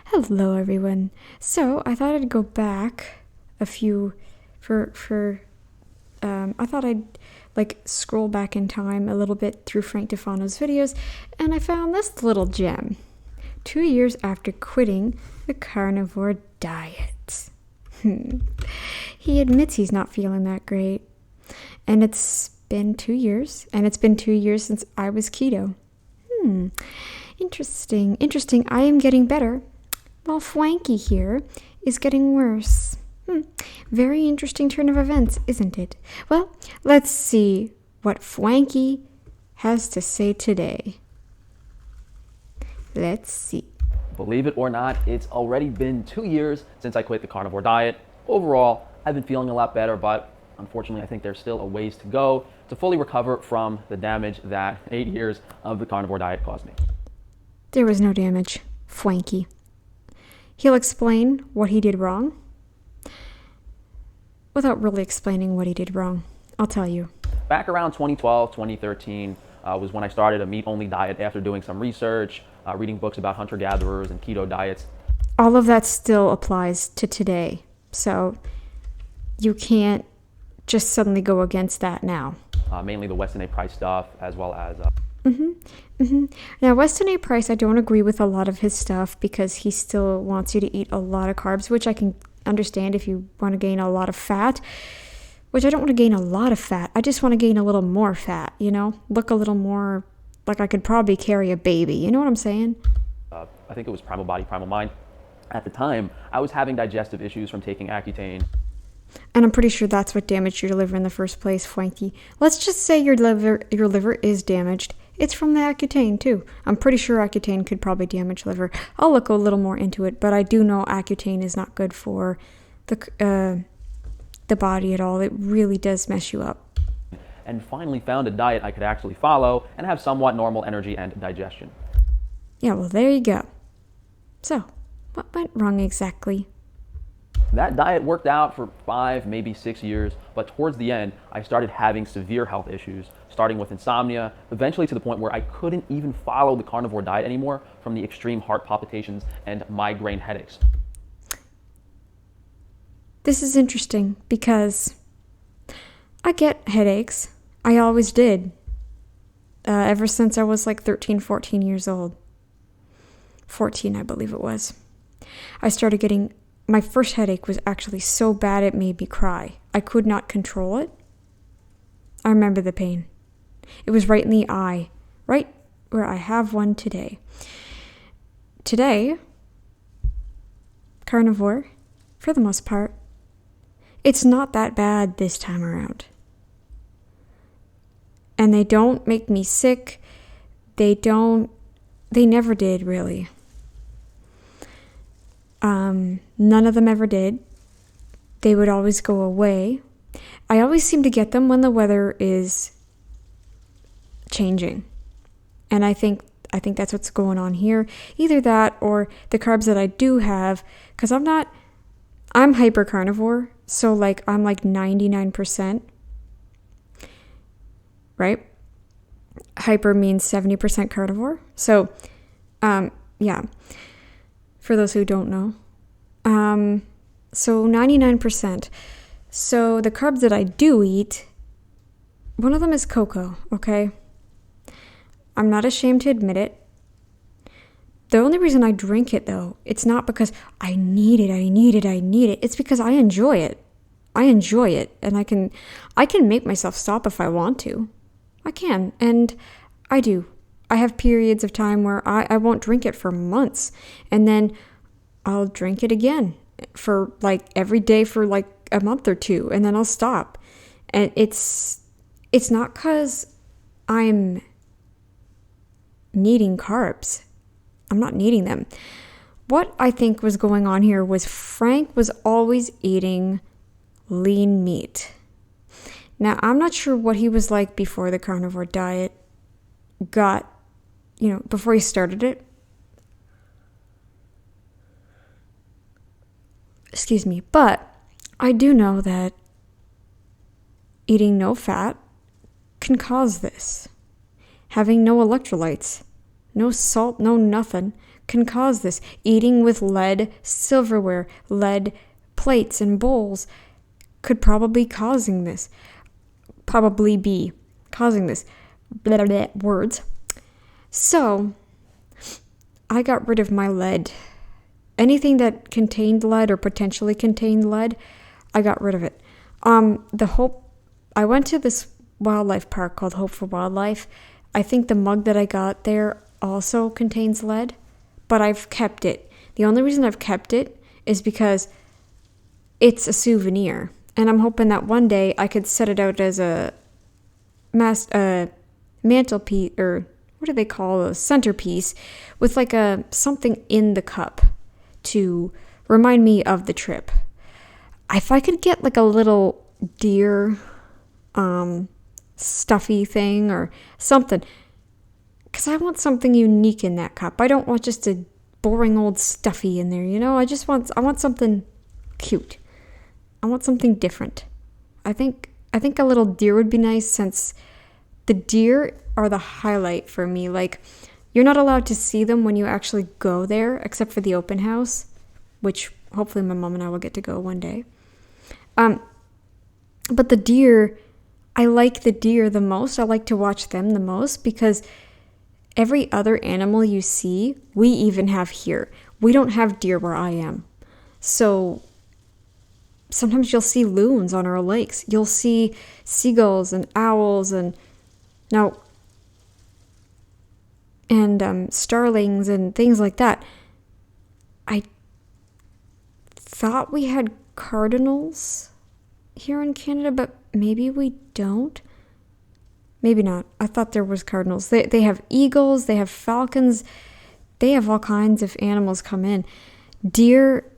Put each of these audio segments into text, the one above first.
Hello, everyone. So I thought I'd go back a few I thought I'd scroll back in time a little bit through Frank Defano's videos, and I found this little gem. 2 years after quitting the carnivore diet. He admits he's not feeling that great. And it's been 2 years, and it's been 2 years since I was keto. Interesting. I am getting better, while Fwanky here is getting worse. Very interesting turn of events, isn't it? Well, let's see what Fwanky has to say today. Let's see. Believe it or not, it's already been 2 years since I quit the carnivore diet. Overall, I've been feeling a lot better, but unfortunately, I think there's still a ways to go to fully recover from the damage that 8 years of the carnivore diet caused me. There was no damage, Fwanky. He'll explain what he did wrong without really explaining what he did wrong. I'll tell you. Back around 2012, 2013 was when I started a meat-only diet after doing some research, reading books about hunter-gatherers and keto diets. All of that still applies to today, so you can't just suddenly go against that now. Mainly the Weston A. Price stuff, as well as... Now, Weston A. Price, I don't agree with a lot of his stuff because he still wants you to eat a lot of carbs, which I can understand if you want to gain a lot of fat, which I don't want to gain a lot of fat. I just want to gain a little more fat, look a little more like I could probably carry a baby. You know what I'm saying? I think it was Primal Body, Primal Mind. At the time, I was having digestive issues from taking Accutane. And I'm pretty sure that's what damaged your liver in the first place, Fwanky. Let's just say your liver is damaged. It's from the Accutane, too. I'm pretty sure Accutane could probably damage liver. I'll look a little more into it, but I do know Accutane is not good for the body at all. It really does mess you up. And finally found a diet I could actually follow and have somewhat normal energy and digestion. Yeah, well, there you go. So, what went wrong exactly? That diet worked out for 5, maybe 6 years, but towards the end, I started having severe health issues, starting with insomnia, eventually to the point where I couldn't even follow the carnivore diet anymore from the extreme heart palpitations and migraine headaches. This is interesting because I get headaches. I always did. Ever since I was 13, 14 years old. 14, I believe it was. I started getting... My first headache was actually so bad it made me cry. I could not control it. I remember the pain. It was right in the eye, right where I have one today. Today, carnivore, for the most part, it's not that bad this time around. And they don't make me sick. They never did, really. None of them ever did. They would always go away. I always seem to get them when the weather is changing. And I think that's what's going on here. Either that or the carbs that I do have, because I'm hyper carnivore, so I'm 99%, right? Hyper means 70% carnivore. So, yeah. For those who don't know. So 99%. So the carbs that I do eat, one of them is cocoa, okay? I'm not ashamed to admit it. The only reason I drink it, though, it's not because I need it. It's because I enjoy it. And I can make myself stop if I want to. I can, and I do. I have periods of time where I won't drink it for months, and then I'll drink it again for every day for a month or two, and then I'll stop. And it's not because I'm needing carbs. I'm not needing them. What I think was going on here was Frank was always eating lean meat. Now, I'm not sure what he was like before the carnivore diet before he started it. Excuse me. But I do know that eating no fat can cause this. Having no electrolytes, no salt, no nothing, can cause this. Eating with lead silverware, lead plates and bowls could probably be causing this. Blah, blah, blah, words. So, I got rid of my lead. Anything that contained lead or potentially contained lead, I got rid of it. I went to this wildlife park called Hope for Wildlife. I think the mug that I got there also contains lead, but I've kept it. The only reason I've kept it is because it's a souvenir, and I'm hoping that one day I could set it out as a mantelpiece, or what do they call a centerpiece, with like something in the cup to remind me of the trip. If I could get like a little deer stuffy thing or something, because I want something unique in that cup. I don't want just a boring old stuffy in there, I want something cute. I want something different. I think a little deer would be nice, since the deer are the highlight for me. Like, you're not allowed to see them when you actually go there, except for the open house, which hopefully my mom and I will get to go one day. But the deer, I like the deer the most. I like to watch them the most, because every other animal you see, we even have here. We don't have deer where I am. So sometimes you'll see loons on our lakes. You'll see seagulls and owls and starlings and things like that. I thought we had cardinals here in Canada, but maybe we don't. Maybe not. I thought there was cardinals. They have eagles, they have falcons, they have all kinds of animals come in. Deer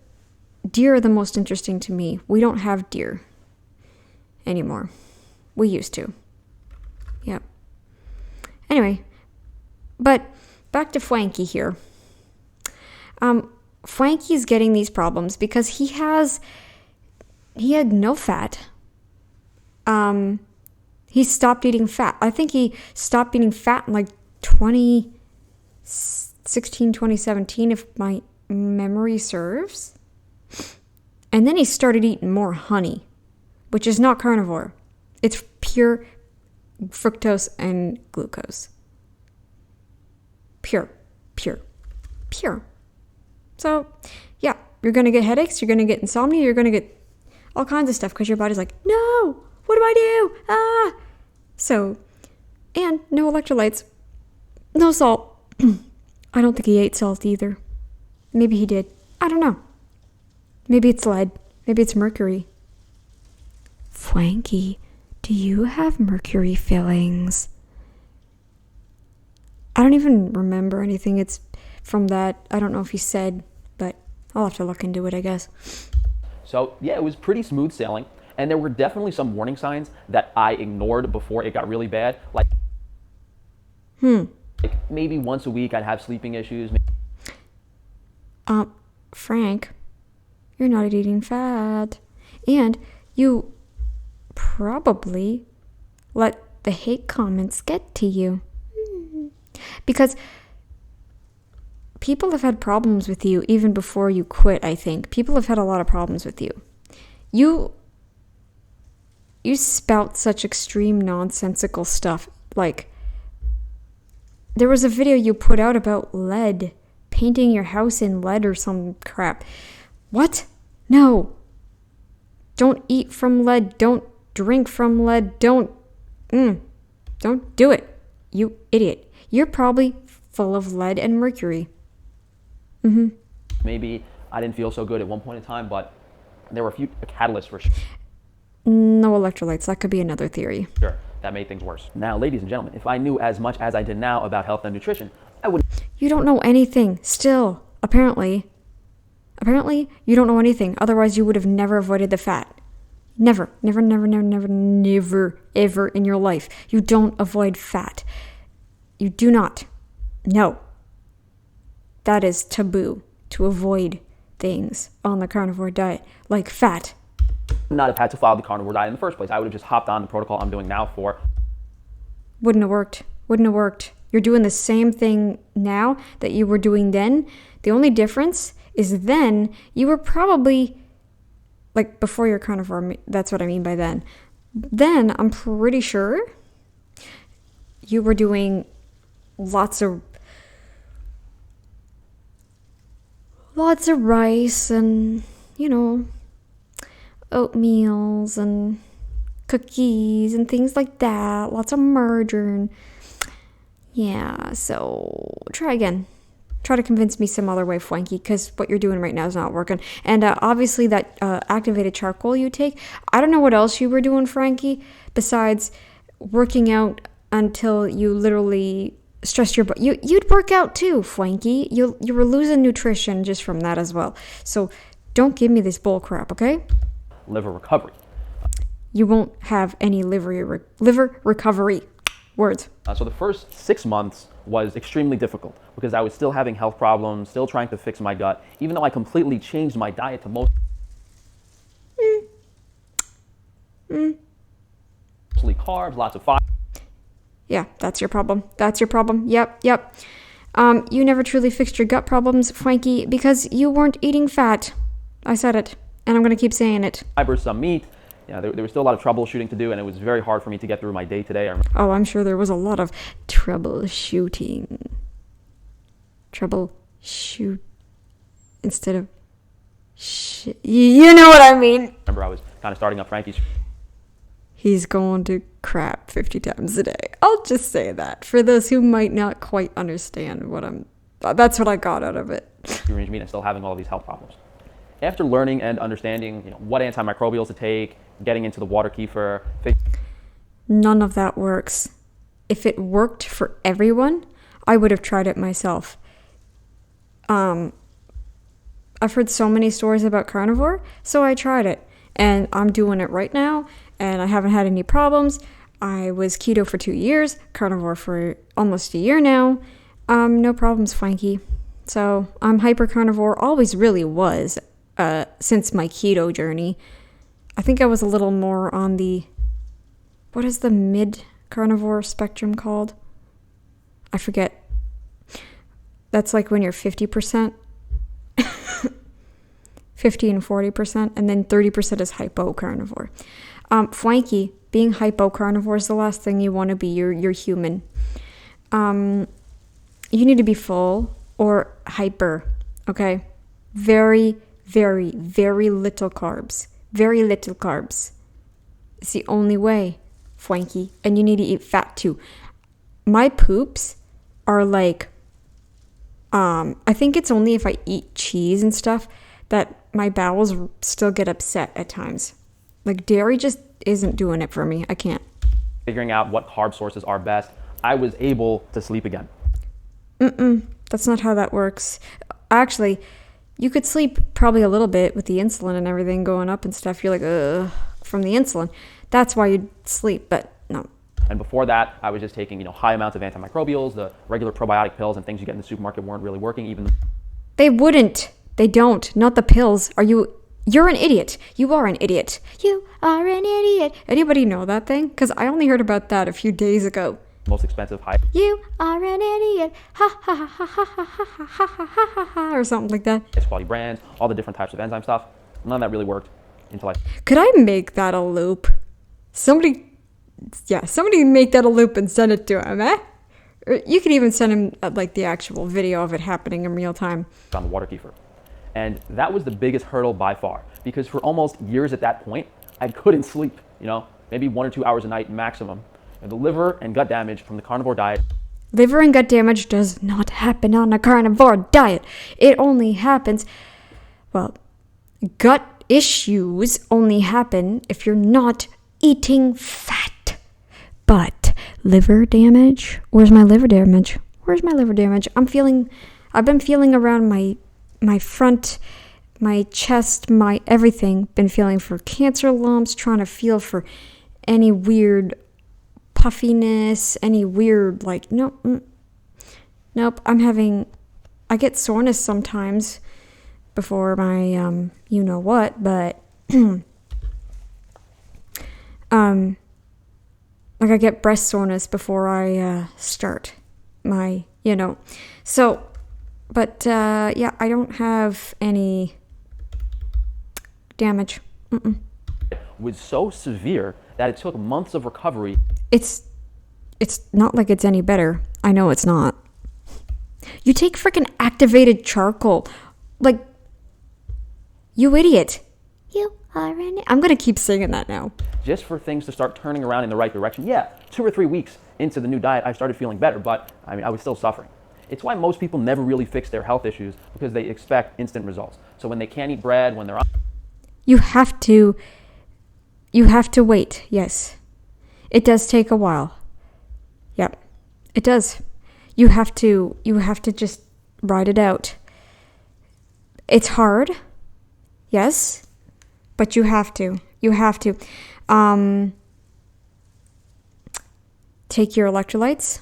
are the most interesting to me. We don't have deer anymore. We used to. Yep. Anyway, but back to Frankie here. Frankie's getting these problems because he had no fat. He stopped eating fat. I think he stopped eating fat in like 2016, 2017, if my memory serves. And then he started eating more honey, which is not carnivore. It's pure fructose and glucose. Pure. So, yeah, you're going to get headaches, you're going to get insomnia, you're going to get all kinds of stuff because your body's like, no, what do I do? So, and no electrolytes, no salt. I don't think he ate salt either. Maybe he did. I don't know. Maybe it's lead. Maybe it's mercury. Frankie, do you have mercury fillings? I don't even remember anything. It's from that. I don't know if he said, but I'll have to look into it, I guess. So yeah, it was pretty smooth sailing. And there were definitely some warning signs that I ignored before it got really bad. Like maybe once a week I'd have sleeping issues. Frank, you're not eating fat. And you probably let the hate comments get to you. Because people have had problems with you even before you quit, I think. People have had a lot of problems with you. You spout such extreme nonsensical stuff. Like, there was a video you put out about lead, painting your house in lead or some crap. What? No. Don't eat from lead. Don't drink from lead. Don't do it. You idiot. You're probably full of lead and mercury. Maybe I didn't feel so good at one point in time, but there were a few catalysts for sure. No electrolytes. That could be another theory. Sure, that made things worse. Now, ladies and gentlemen, if I knew as much as I did now about health and nutrition, I would... You don't know anything. Still, apparently, you don't know anything. Otherwise, you would have never avoided the fat. Never, ever in your life. You don't avoid fat. You do not. No. That is taboo, to avoid things on the carnivore diet, like fat. Not have had to follow the carnivore diet in the first place. I would have just hopped on the protocol I'm doing now for... Wouldn't have worked. You're doing the same thing now that you were doing then. The only difference is then you were probably, like before you're carnivore, that's what I mean by then. Then I'm pretty sure you were doing lots of rice and, oatmeals and cookies and things like that. Lots of margarine. Yeah, so try again. Try to convince me some other way, Fwanky, because what you're doing right now is not working. And obviously that activated charcoal you take, I don't know what else you were doing, Frankie, besides working out until you literally stressed your body. You'd work out too, Fwanky. You were losing nutrition just from that as well. So don't give me this bull crap, okay? Liver recovery. You won't have any liver recovery. Words. So the first 6 months was extremely difficult because I was still having health problems, still trying to fix my gut, even though I completely changed my diet to mostly carbs, lots of fiber. Yeah, that's your problem. That's your problem. Yep. You never truly fixed your gut problems, Frankie, because you weren't eating fat. I said it, and I'm going to keep saying it. Fiber, some meat. Yeah, there was still a lot of troubleshooting to do, and it was very hard for me to get through my day today. Oh, I'm sure there was a lot of troubleshooting. Troubleshoot instead of shit. You know what I mean. Remember, I was kind of starting up Frankie's. He's going to crap 50 times a day. I'll just say that for those who might not quite understand that's what I got out of it. Range meat and still having all of these health problems. After learning and understanding, what antimicrobials to take, getting into the water kefir. None of that works. If it worked for everyone, I would have tried it myself. I've heard so many stories about carnivore, so I tried it. And I'm doing it right now, and I haven't had any problems. I was keto for 2 years, carnivore for almost a year now. No problems, Frankie. So I'm hyper carnivore, always really was, since my keto journey. I think I was a little more on what is the mid carnivore spectrum called? I forget. That's like when you're 50%, 50 and 40%, and then 30% is hypo carnivore. Fwanky, being hypo carnivore is the last thing you want to be. You're human. You need to be full or hyper, okay? Very, very, very little carbs. Very little carbs. It's the only way, Fwanky. And you need to eat fat too. My poops are like, I think it's only if I eat cheese and stuff that my bowels still get upset at times. Like dairy just isn't doing it for me. I can't. Figuring out what carb sources are best, I was able to sleep again. That's not how that works. Actually, you could sleep probably a little bit with the insulin and everything going up and stuff. You're like, ugh, from the insulin. That's why you'd sleep, but no. And before that, I was just taking, high amounts of antimicrobials. The regular probiotic pills and things you get in the supermarket weren't really working. Even they wouldn't. They don't. Not the pills. You're an idiot. You are an idiot. You are an idiot. Anybody know that thing? Because I only heard about that a few days ago. Most expensive You are an idiot. Ha ha ha ha ha ha ha ha ha ha ha, or something like that. quality brands, all the different types of enzyme stuff. None of that really worked until Could I make that a loop? Somebody make that a loop and send it to him, eh? Or you could even send him like the actual video of it happening in real time. On the water kefir. And that was the biggest hurdle by far because for almost years at that point, I couldn't sleep, maybe 1 or 2 hours a night maximum. And the liver and gut damage from the carnivore diet. Liver and gut damage does not happen on a carnivore diet. It only happens, gut issues only happen if you're not eating fat. But liver damage? Where's my liver damage? I've been feeling around my front, my chest, my everything. Been feeling for cancer lumps, trying to feel for any weird puffiness, any weird, nope, I get soreness sometimes before my, but, I get breast soreness before I, start my, so But yeah, I don't have any damage. Was so severe that it took months of recovery. It's not like it's any better. I know it's not. You take freaking activated charcoal. Like, you idiot. You are an... I'm going to keep singing that now. Just for things to start turning around in the right direction. Yeah, 2 or 3 weeks into the new diet, I started feeling better, but I mean, I was still suffering. It's why most people never really fix their health issues, because they expect instant results. So when they can't eat bread, when they're on... You have to wait, yes. It does take a while. Yep, it does. You have to just ride it out. It's hard, yes, but you have to. Take your electrolytes,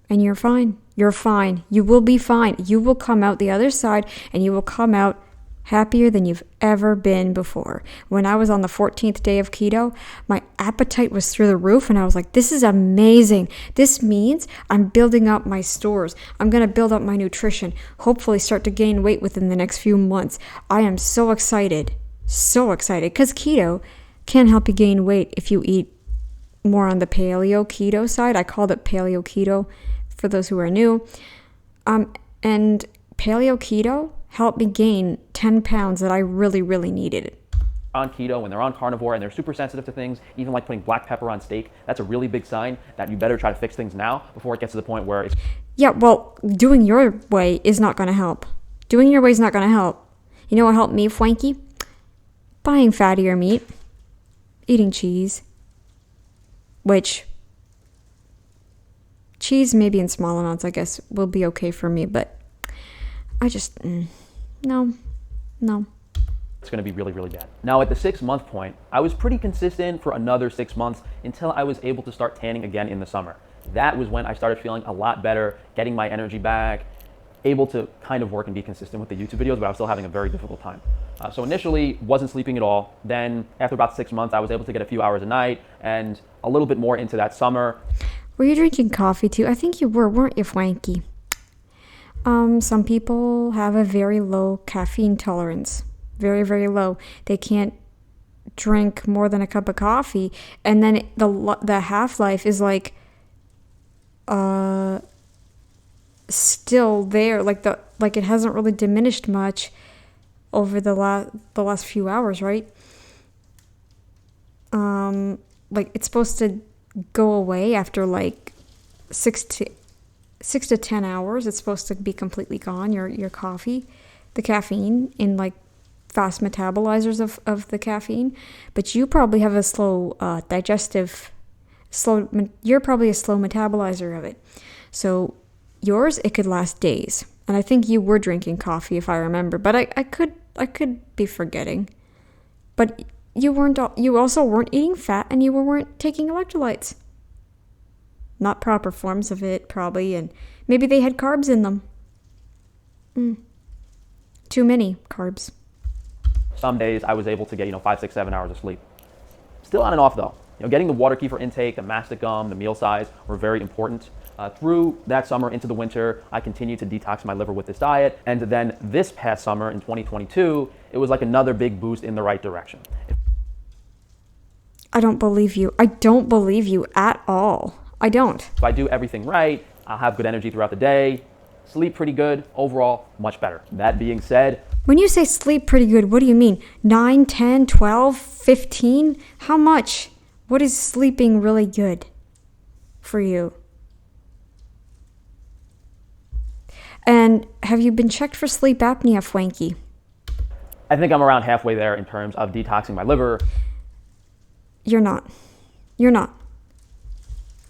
and you're fine. You're fine. You will be fine. You will come out the other side, and you will come out happier than you've ever been before. When I was on the 14th day of keto, my appetite was through the roof, and I was like, this is amazing. This means I'm building up my stores. I'm going to build up my nutrition, hopefully start to gain weight within the next few months. I am so excited, because keto can help you gain weight if you eat more on the paleo keto side. I called it paleo keto for those who are new. And paleo keto helped me gain 10 pounds that I really, really needed. On keto, when they're on carnivore and they're super sensitive to things, even like putting black pepper on steak, that's a really big sign that you better try to fix things now before it gets to the point where it's... Yeah, well, doing your way is not going to help. Doing your way is not going to help. You know what helped me, Frankie? Buying fattier meat. Eating cheese. Which, cheese maybe in small amounts, I guess, will be okay for me, but I just, no. It's going to be really, really bad. Now, at the 6-month point, I was pretty consistent for another 6 months until I was able to start tanning again in the summer. That was when I started feeling a lot better, getting my energy back, able to kind of work and be consistent with the YouTube videos, but I was still having a very difficult time. So initially, wasn't sleeping at all. Then after about 6 months, I was able to get a few hours a night, and a little bit more into that summer. Were you drinking coffee too? I think you were, weren't you, Frankie? Some people have a very low caffeine tolerance. Very, very low. They can't drink more than a cup of coffee, and then the half-life is like still there, like it hasn't really diminished much over the last few hours, right? Like it's supposed to go away after like 6 to 10 hours. It's supposed to be completely gone, your coffee, the caffeine in like fast metabolizers of the caffeine. But you probably have a slow you're probably a slow metabolizer of it. So yours, it could last days. And I think you were drinking coffee, if I remember, but I could be forgetting. But you also weren't eating fat, and you weren't taking electrolytes. Not proper forms of it, probably, and maybe they had carbs in them. Too many carbs. Some days I was able to get 5, 6, 7 hours of sleep. Still on and off though. Getting the water kefir intake, the mastic gum, the meal size were very important. Through that summer into the winter, I continued to detox my liver with this diet. And then this past summer in 2022, it was like another big boost in the right direction. I don't believe you. I don't believe you at all. I don't. If I do everything right, I'll have good energy throughout the day, sleep pretty good, overall, much better. That being said, when you say sleep pretty good, what do you mean? 9, 10, 12, 15? How much? What is sleeping really good for you? And have you been checked for sleep apnea, Frankie? I think I'm around halfway there in terms of detoxing my liver. You're not. You're not.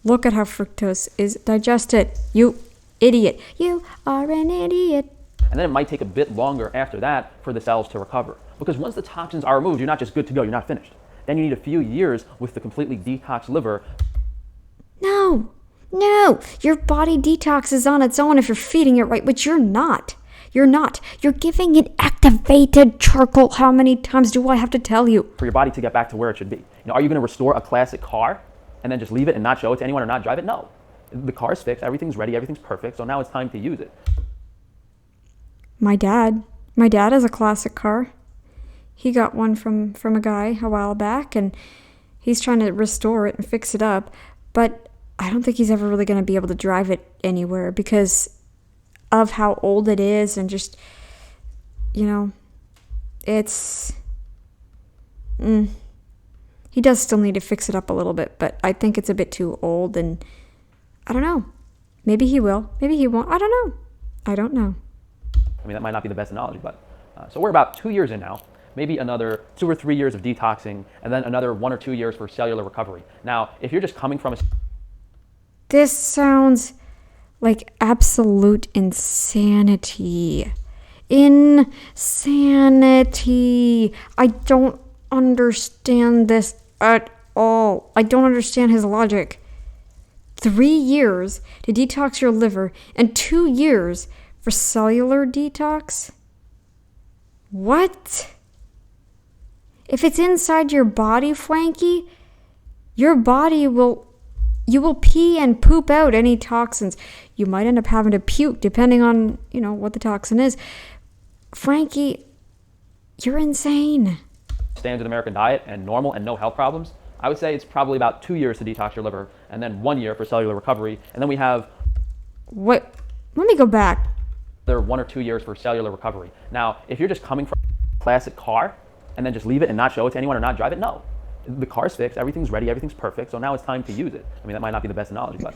Look at how fructose is digested. You idiot. You are an idiot. And then it might take a bit longer after that for the cells to recover. Because once the toxins are removed, you're not just good to go, you're not finished. Then you need a few years with the completely detoxed liver. No, your body detoxes on its own if you're feeding it right, but you're not. You're not. You're giving it activated charcoal. How many times do I have to tell you? For your body to get back to where it should be. Are you going to restore a classic car and then just leave it and not show it to anyone or not drive it? No. The car's fixed, everything's ready, everything's perfect, so now it's time to use it. My dad. My dad has a classic car. He got one from a guy a while back, and he's trying to restore it and fix it up. But I don't think he's ever really going to be able to drive it anywhere because of how old it is and just, it's... He does still need to fix it up a little bit, but I think it's a bit too old, and I don't know. Maybe he will. Maybe he won't. I don't know. I don't know. I mean, that might not be the best analogy, but so we're about 2 years in now, maybe another 2 or 3 years of detoxing, and then another 1 or 2 years for cellular recovery. Now, if you're just coming from a... This sounds like absolute insanity. Insanity. I don't understand this at all. I don't understand his logic. 3 years to detox your liver and 2 years for cellular detox? What? If it's inside your body, Frankie, your body will... You will pee and poop out any toxins. You might end up having to puke depending on, what the toxin is. Frankie, you're insane. Standard American diet and normal and no health problems, I would say it's probably about 2 years to detox your liver and then 1 year for cellular recovery. And then we have... What? Let me go back. There are 1 or 2 years for cellular recovery. Now, if you're just coming from a classic car and then just leave it and not show it to anyone or not drive it, no. The car's fixed, everything's ready, everything's perfect, so now it's time to use it. I mean, that might not be the best analogy, but...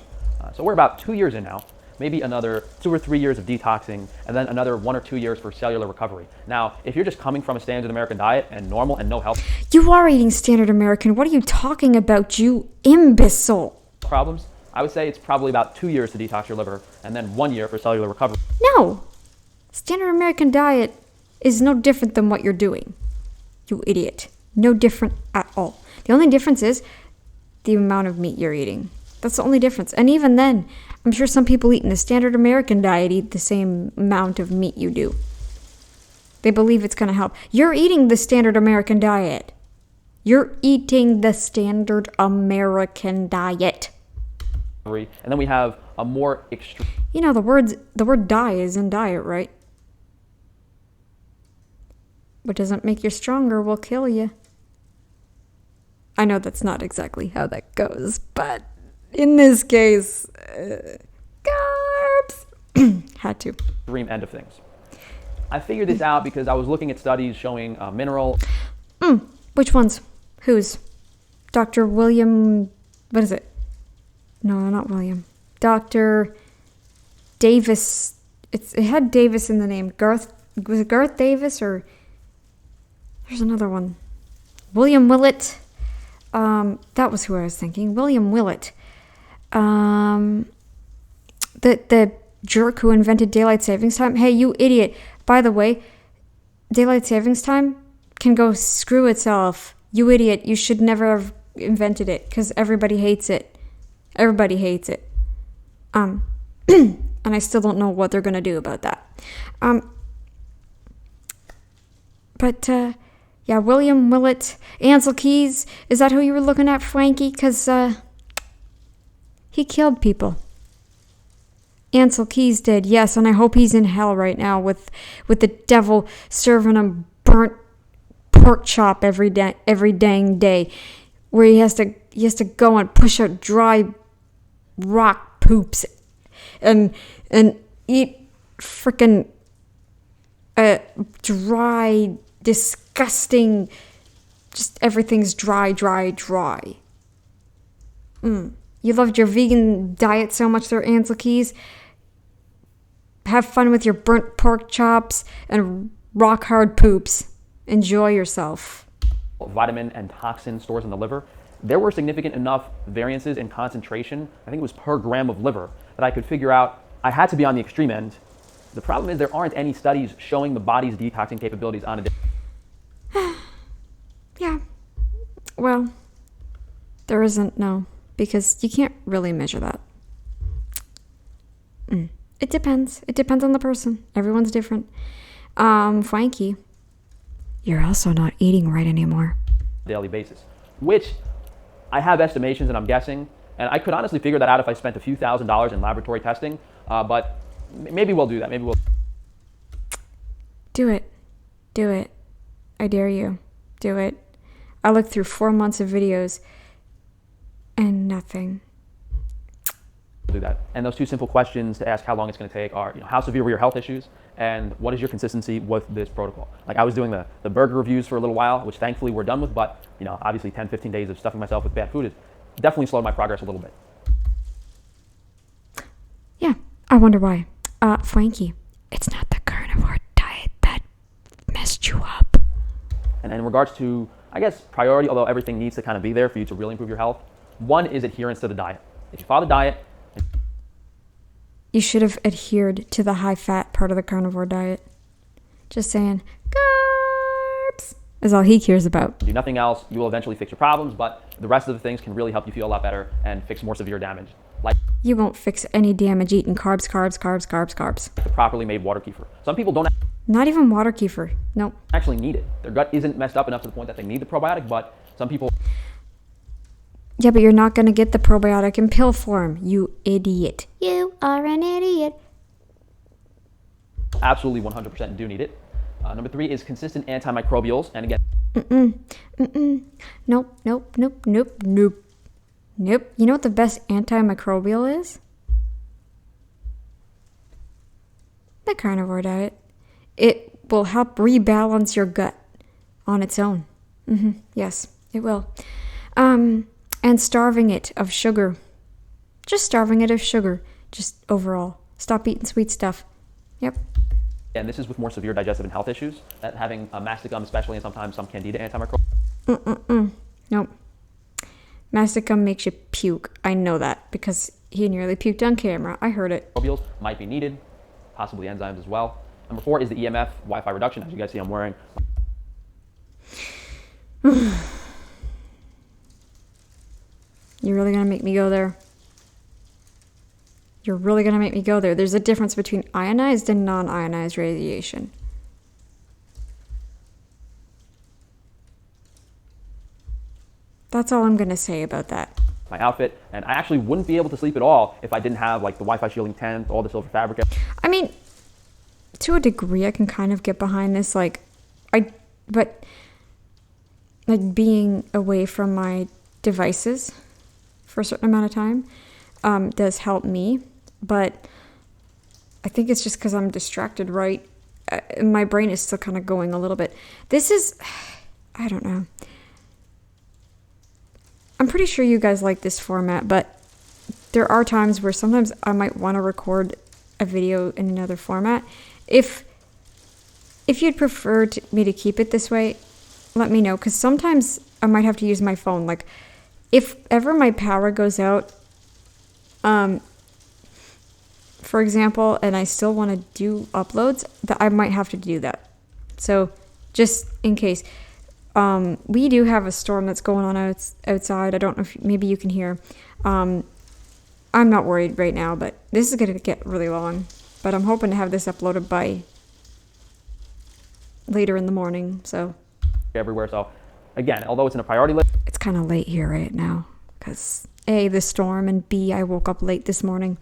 so we're about 2 years in now, maybe another 2 or 3 years of detoxing, and then another 1 or 2 years for cellular recovery. Now, if you're just coming from a standard American diet and normal and no health... You are eating standard American. What are you talking about, you imbecile? ...problems, I would say it's probably about 2 years to detox your liver, and then 1 year for cellular recovery. No! Standard American diet is no different than what you're doing. You idiot. No different at all. The only difference is the amount of meat you're eating. That's the only difference. And even then, I'm sure some people eating the standard American diet eat the same amount of meat you do. They believe it's going to help. You're eating the standard American diet. You're eating the standard American diet. And then we have a more extreme... The word die is in diet, right? What doesn't make you stronger will kill you. I know that's not exactly how that goes, but in this case, carbs. Had to. Extreme end of things. I figured this out because I was looking at studies showing mineral... Which ones? Whose? Dr. William... What is it? No, not William. Dr. Davis. It had Davis in the name. Garth... Was it Garth Davis or... There's another one. William Willett. That was who I was thinking. William Willett. The jerk who invented daylight savings time. Hey, you idiot. By the way, daylight savings time can go screw itself. You idiot. You should never have invented it because everybody hates it. Everybody hates it. And I still don't know what they're going to do about that. Yeah, William Willett, Ansel Keys, is that who you were looking at, Frankie? Because he killed people. Ansel Keys did, yes, and I hope he's in hell right now with the devil serving him burnt pork chop every dang day, where he has to go and push out dry rock poops and eat frickin' dry, disgusting, just everything's dry. You loved your vegan diet so much there, Ansel Keys. Have fun with your burnt pork chops and rock hard poops. Enjoy yourself. Vitamin and toxin stores in the liver. There were significant enough variances in concentration, I think it was per gram of liver, that I could figure out I had to be on the extreme end. The problem is there aren't any studies showing the body's detoxing capabilities on a day. Yeah. Well, there isn't, no. Because you can't really measure that. It depends. It depends on the person. Everyone's different. Frankie, you're also not eating right anymore. Daily basis, which I have estimations and I'm guessing, and I could honestly figure that out if I spent a few $1,000s in laboratory testing, but maybe we'll do that. Maybe we'll. Do it. Do it. I dare you. Do it. I looked through 4 months of videos and nothing. Do that. And those two simple questions to ask how long it's going to take are, how severe were your health issues, and what is your consistency with this protocol? Like, I was doing the burger reviews for a little while, which thankfully we're done with, but obviously 10, 15 days of stuffing myself with bad food has definitely slowed my progress a little bit. Yeah, I wonder why. Frankie, it's not the carnivore diet that messed you up. And in regards to, I guess, priority, although everything needs to kind of be there for you to really improve your health, one is adherence to the diet. If you follow the diet, You should have adhered to the high-fat part of the carnivore diet. Just saying, carbs is all he cares about. do nothing else, you will eventually fix your problems, but the rest of the things can really help you feel a lot better and fix more severe damage, like You won't fix any damage eating carbs. the properly made water kefir. Some people don't Not even water kefir. Nope. actually need it. Their gut isn't messed up enough to the point that they need the probiotic, but some people Yeah, but you're not going to get the probiotic in pill form, you idiot. You are an idiot. absolutely 100% do need it. Number 3 is consistent antimicrobials, and again, Nope. You know what the best antimicrobial is? The carnivore diet. It will help rebalance your gut on its own. Yes, it will. And starving it of sugar. Just starving it of sugar. Just overall. Stop eating sweet stuff. Yep. and this is with more severe digestive and health issues, that having a masticum especially, and sometimes some candida antimicrobials. Nope. Masticum makes you puke. I know that because he nearly puked on camera. I heard it. Might be needed, possibly enzymes as well. Number 4 is the EMF Wi-Fi reduction. As you guys see, I'm wearing. You're really going to make me go there? You're really going to make me go there? There's a difference between ionized and non-ionized radiation. That's all I'm going to say about that. My outfit, and I actually wouldn't be able to sleep at all if I didn't have like the Wi-Fi shielding tent, all the silver fabric. I mean, to a degree, I can kind of get behind this. But being away from my devices for a certain amount of time does help me. But I think it's just because I'm distracted, right? My brain is still kind of going a little bit. This is, I don't know. I'm pretty sure you guys like this format, but there are times where sometimes I might want to record a video in another format. If you'd prefer me to keep it this way, let me know, because sometimes I might have to use my phone. Like, if ever my power goes out, for example, and I still want to do uploads, that I might have to do that. So, just in case. We do have a storm that's going on outside. I don't know if maybe you can hear. I'm not worried right now, but this is going to get really long. But I'm hoping to have this uploaded by later in the morning. So Everywhere. So again, although it's in a priority list, it's kind of late here right now because A, the storm, and B, I woke up late this morning.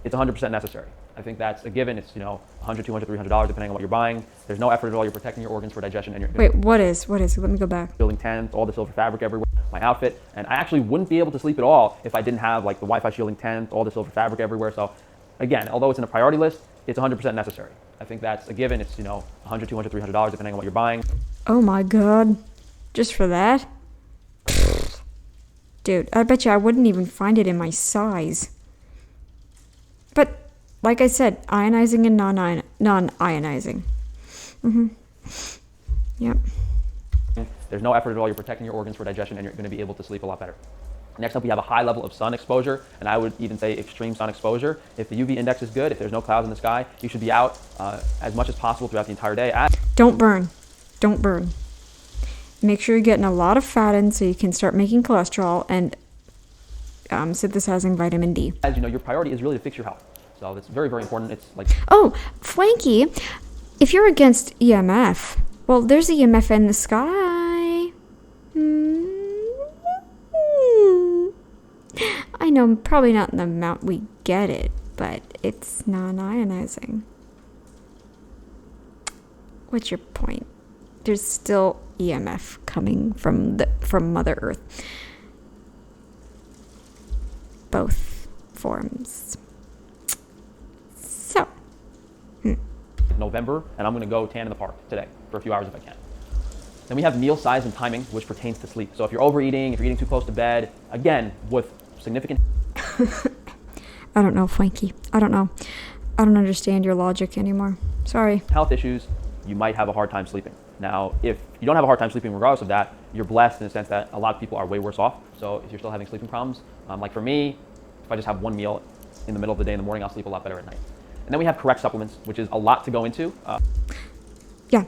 it's 100% necessary. I think that's a given. It's, $100, $200, $300 depending on what you're buying. There's no effort at all. You're protecting your organs for digestion, and you're Wait, what is? Let me go back. building tent, all the silver fabric everywhere, my outfit, and I actually wouldn't be able to sleep at all if I didn't have like the Wi-Fi shielding tent, all the silver fabric everywhere. So again, although it's in a priority list, it's 100% necessary. I think that's a given. It's, $100, $200, $300 depending on what you're buying. Oh my god. Just for that? Dude, I bet you I wouldn't even find it in my size. But, like I said, ionizing and non-ionizing. Yep. There's no effort at all. You're protecting your organs for digestion, and you're going to be able to sleep a lot better. Next up, we have a high level of sun exposure, and I would even say extreme sun exposure. If the UV index is good, if there's no clouds in the sky, you should be out as much as possible throughout the entire day. Don't burn. Don't burn. Make sure you're getting a lot of fat in so you can start making cholesterol and synthesizing vitamin D. As you know, your priority is really to fix your health. So it's very, very important. It's like, Oh, Frankie, if you're against EMF, well, there's EMF in the sky. I know, probably not in the amount we get it, but it's non-ionizing. What's your point? There's still EMF coming from Mother Earth. Both forms. So. November, and I'm going to go tan in the park today for a few hours if I can. Then we have meal size and timing, which pertains to sleep. So if you're overeating, if you're eating too close to bed, again, with significant... I don't know, Frankie. I don't know. I don't understand your logic anymore. Sorry. Health issues, you might have a hard time sleeping. Now, if you don't have a hard time sleeping regardless of that, you're blessed in the sense that a lot of people are way worse off. So if you're still having sleeping problems, like for me, if I just have one meal in the middle of the day in the morning, I'll sleep a lot better at night. And then we have correct supplements, which is a lot to go into. Yeah.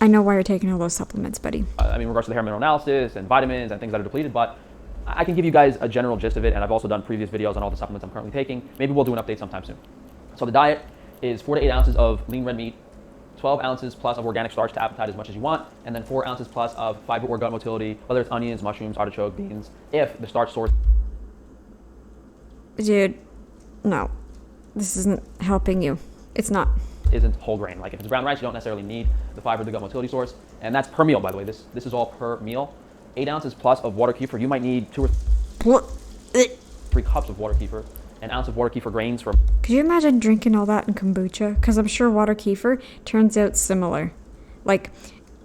I know why you're taking all those supplements, buddy. In regards to the hair mineral analysis and vitamins and things that are depleted, but I can give you guys a general gist of it, and I've also done previous videos on all the supplements I'm currently taking. Maybe we'll do an update sometime soon. So the diet is 4 to 8 ounces of lean red meat, 12 ounces plus of organic starch to appetite as much as you want, and then 4 ounces plus of fiber or gut motility, whether it's onions, mushrooms, artichoke, beans, if the starch source... Dude, no. This isn't helping you. It's not. ...isn't whole grain. Like if it's brown rice, you don't necessarily need the fiber, the gut motility source, and that's per meal, by the way. This is all per meal. 8 ounces plus of water kefir. You might need 2 or 3 cups of water kefir. An ounce of water kefir grains for... Could you imagine drinking all that in kombucha? Because I'm sure water kefir turns out similar. Like,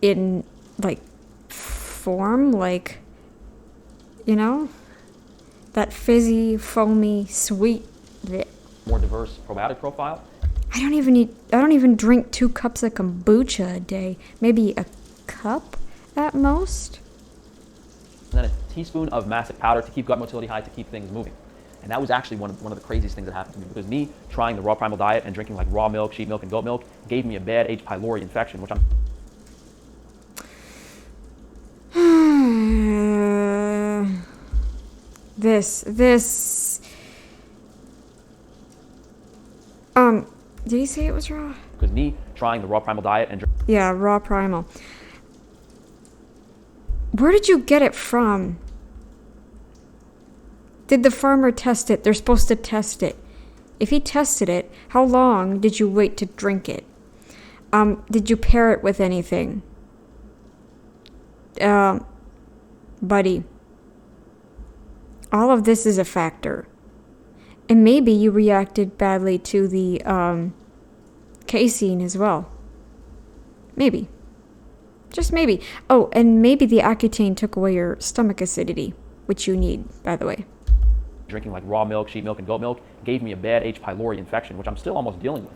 in, like, form, like, you know? That fizzy, foamy, sweet... bleh. More diverse probiotic profile. I don't even drink 2 cups of kombucha a day. Maybe a cup at most. And then a teaspoon of mastic powder to keep gut motility high, to keep things moving. And that was actually one of the craziest things that happened to me, because me trying the raw primal diet and drinking like raw milk, sheep milk, and goat milk gave me a bad H. pylori infection, which I'm... Did he say it was raw? Because me trying the raw primal diet and... Yeah, raw primal. Where did you get it from? Did the farmer test it? They're supposed to test it. If he tested it, how long did you wait to drink it? Did you pair it with anything? Buddy. All of this is a factor. And maybe you reacted badly to the casein as well. Maybe. Just maybe. Oh, and maybe the Accutane took away your stomach acidity, which you need, by the way. Drinking like raw milk, sheep milk, and goat milk gave me a bad H. pylori infection, which I'm still almost dealing with.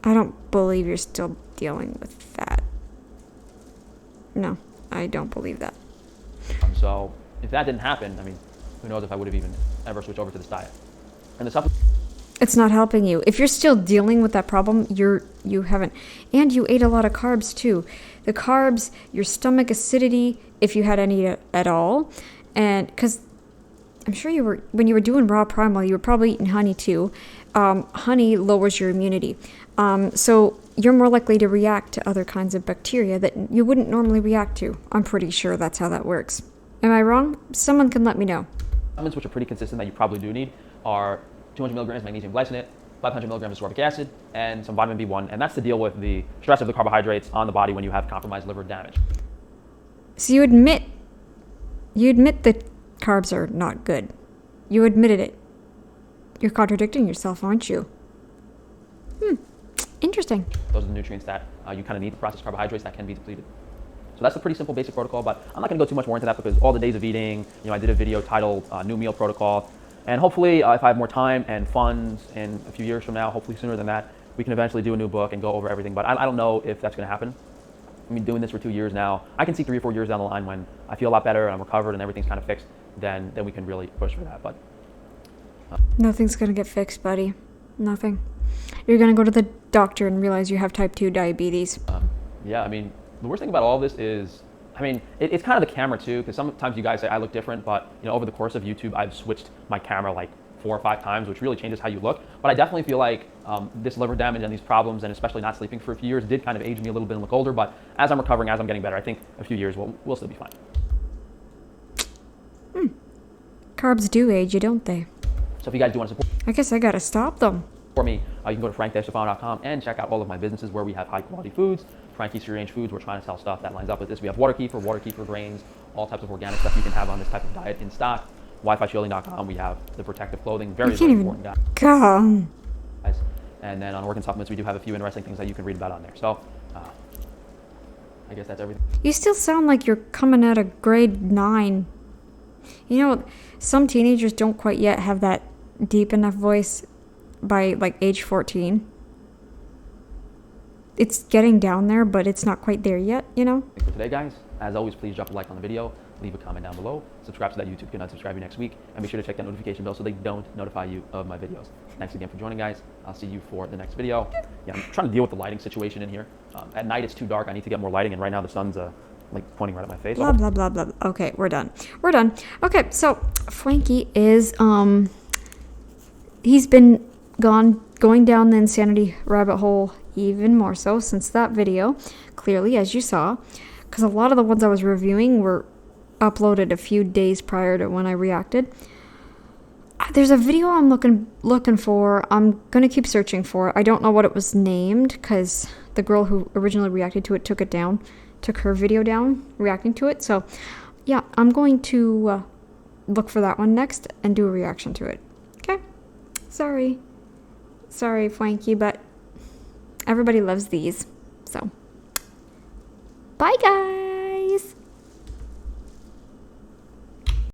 I don't believe you're still dealing with that. No, I don't believe that. So if that didn't happen, I mean, who knows if I would have even ever switched over to this diet. And the supplement... It's not helping you. If you're still dealing with that problem, you haven't. And you ate a lot of carbs too. The carbs, your stomach acidity, if you had any at all, and because I'm sure when you were doing raw primal, you were probably eating honey too. Honey lowers your immunity, so you're more likely to react to other kinds of bacteria that you wouldn't normally react to. I'm pretty sure that's how that works. Am I wrong? Someone can let me know. Supplements which are pretty consistent that you probably do need are 200 milligrams magnesium glycinate, 500 milligrams of ascorbic acid, and some vitamin B1, and that's to deal with the stress of the carbohydrates on the body when you have compromised liver damage. So you admit that carbs are not good. You admitted it. You're contradicting yourself, aren't you? Interesting. Those are the nutrients that you kind of need, the processed carbohydrates that can be depleted. So that's a pretty simple basic protocol, but I'm not going to go too much more into that because all the days of eating, I did a video titled New Meal Protocol. And hopefully, if I have more time and funds in a few years from now, hopefully sooner than that, we can eventually do a new book and go over everything. But I don't know if that's going to happen. I mean, doing this for 2 years now, I can see 3 or 4 years down the line when I feel a lot better and I'm recovered and everything's kind of fixed, then we can really push for that. But nothing's going to get fixed, buddy. Nothing. You're going to go to the doctor and realize you have type 2 diabetes. Yeah, I mean, the worst thing about all of this is, I mean, it's kind of the camera too, because sometimes you guys say I look different, but over the course of YouTube, I've switched my camera like 4 or 5 times, which really changes how you look. But I definitely feel like this liver damage and these problems, and especially not sleeping for a few years, did kind of age me a little bit and look older. But as I'm recovering, as I'm getting better, I think a few years we'll still be fine. Carbs do age you, don't they? So if you guys do want to support... I guess I gotta stop them. For me, you can go to frank-stefano.com and check out all of my businesses where we have high quality foods. Frankie's Free Range Foods, we're trying to sell stuff that lines up with this. We have Waterkeeper grains, all types of organic stuff you can have on this type of diet in stock. WiFiShielding.com, we have the protective clothing, very important, Go. guys. And then on Organ Supplements, we do have a few interesting things that you can read about on there. So, I guess that's everything. You still sound like you're coming out of grade 9. You know, some teenagers don't quite yet have that deep enough voice by like age 14. It's getting down there, but it's not quite there yet, you know? Thanks for today, guys. As always, please drop a like on the video, leave a comment down below, subscribe so that YouTube can unsubscribe you next week, and be sure to check that notification bell so they don't notify you of my videos. Thanks again for joining, guys. I'll see you for the next video. Yeah, I'm trying to deal with the lighting situation in here. At night, it's too dark. I need to get more lighting, and right now the sun's like pointing right at my face. Blah, blah, blah, blah. Okay, we're done. We're done. Okay, so Frankie is, he's been going down the insanity rabbit hole even more so since that video, clearly, as you saw, because a lot of the ones I was reviewing were uploaded a few days prior to when I reacted. There's a video I'm looking for. I'm gonna keep searching for it. I don't know what it was named because the girl who originally reacted to it took her video down reacting to it. So yeah, I'm going to look for that one next and do a reaction to it. Okay, sorry Frankie, but everybody loves these. So bye guys.